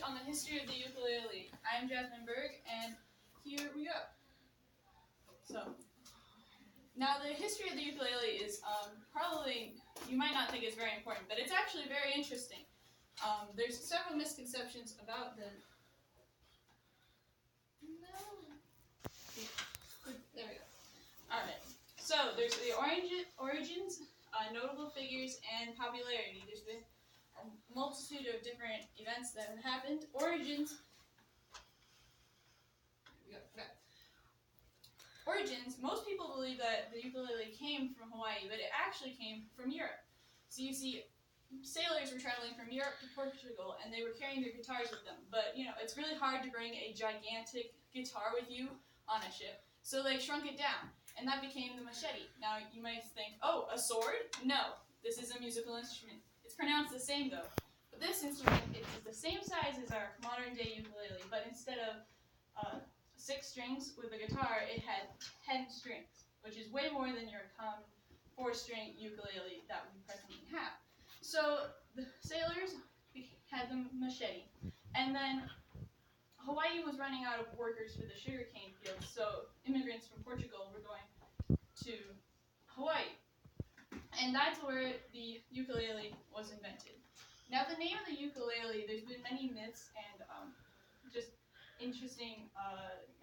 on the history of the ukulele. I'm Jasmine Berg, and here we go. So, now the history of the ukulele is probably, you might not think it's very important, but it's actually very interesting. There's several misconceptions about the... No. There we go. Alright, so there's the origins, notable figures, and popularity. There's been a multitude of different events that have happened. Origins. Origins, most people believe that the ukulele came from Hawaii, but it actually came from Europe. So you see, sailors were traveling from Europe to Portugal, and they were carrying their guitars with them. But, it's really hard to bring a gigantic guitar with you on a ship. So they shrunk it down, and that became the machete. Now, you might think, oh, a sword? No, this is a musical instrument. It's pronounced the same, though. But this instrument is the same size as our modern-day ukulele, but instead of 6 strings with a guitar, it had 10 strings, which is way more than your common 4-string ukulele that we presently have. So the sailors had the machete, and then Hawaii was running out of workers for the sugarcane fields, so immigrants from Portugal were going to Hawaii. And that's where the ukulele was invented. Now, the name of the ukulele, there's been many myths and just interesting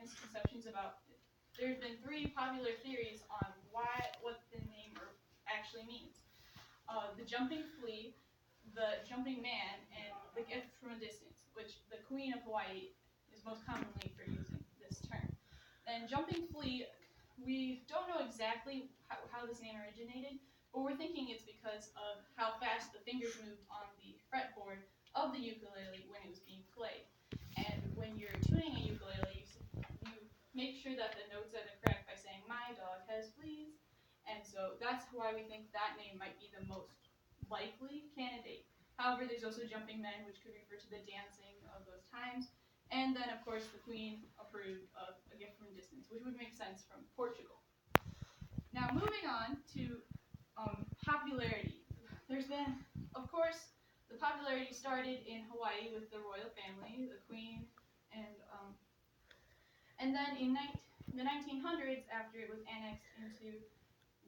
misconceptions about it. There's been 3 popular theories on what the name actually means. The jumping flea, the jumping man, and the gift from a distance, which the Queen of Hawaii is most commonly for using this term. And jumping flea, we don't know exactly how this name originated, but we're thinking it's because of how fast the fingers moved on the fretboard of the ukulele when it was being played. And when you're tuning a ukulele, you make sure that the notes are correct by saying, "My dog has fleas." And so that's why we think that name might be the most likely candidate. However, there's also jumping men, which could refer to the dancing of those times. And then, of course, the Queen approved of a gift from a distance, which would make sense from Portugal. Now, moving on to popularity. There's been, of course, the popularity started in Hawaii with the royal family, the Queen, and then in the 1900s, after it was annexed into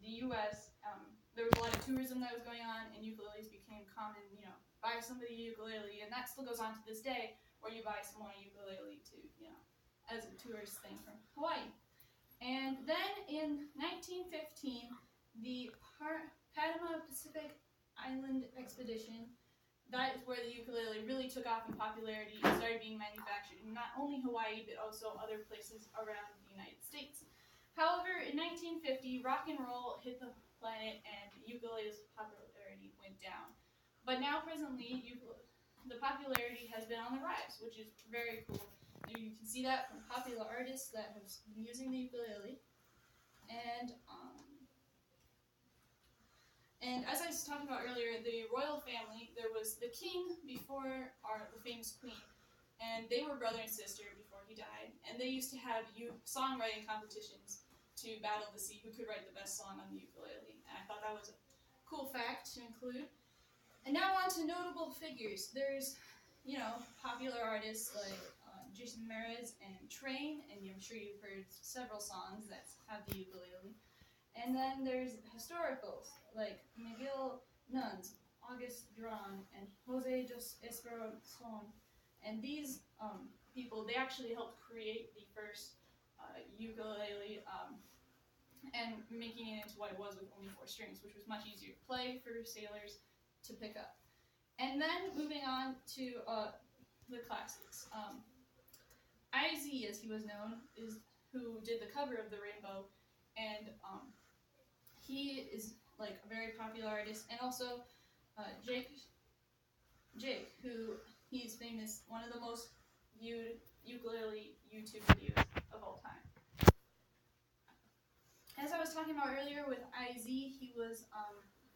the U.S., there was a lot of tourism that was going on, and ukuleles became common. Buy somebody a ukulele, and that still goes on to this day, where you buy someone a ukulele to, as a tourist thing from Hawaii. And then in 1915, the Panama Pacific Island Expedition, that is where the ukulele really took off in popularity and started being manufactured in not only Hawaii, but also other places around the United States. However, in 1950, rock and roll hit the planet and ukulele's popularity went down. But now, presently, the popularity has been on the rise, which is very cool. You can see that from popular artists that have been using the ukulele. And as I was talking about earlier, the royal family, there was the king before the famous queen, and they were brother and sister before he died, and they used to have songwriting competitions to battle to see who could write the best song on the ukulele, and I thought that was a cool fact to include. And now on to notable figures. There's, popular artists like Jason Mraz and Train, and I'm sure you've heard several songs that have the ukulele. And then there's historicals like Miguel Nunes, August Duran, and Jose dos Esperanzon. And these people, they actually helped create the first ukulele and making it into what it was with only 4 strings, which was much easier to play for sailors to pick up. And then moving on to the classics. IZ, as he was known, is who did the cover of the Rainbow, and he is like a very popular artist, and also Jake, who he's famous, one of the most viewed ukulele YouTube videos of all time. As I was talking about earlier with IZ, he was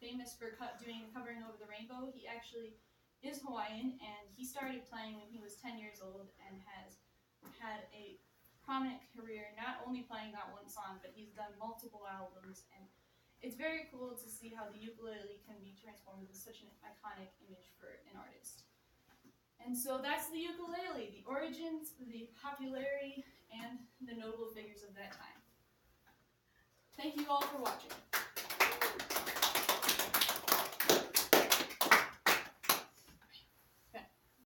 famous for covering over the Rainbow. He actually is Hawaiian, and he started playing when he was 10 years old and has had a prominent career, not only playing that one song, but he's done multiple albums, and it's very cool to see how the ukulele can be transformed into such an iconic image for an artist. And so that's the ukulele, the origins, the popularity, and the notable figures of that time. Thank you all for watching.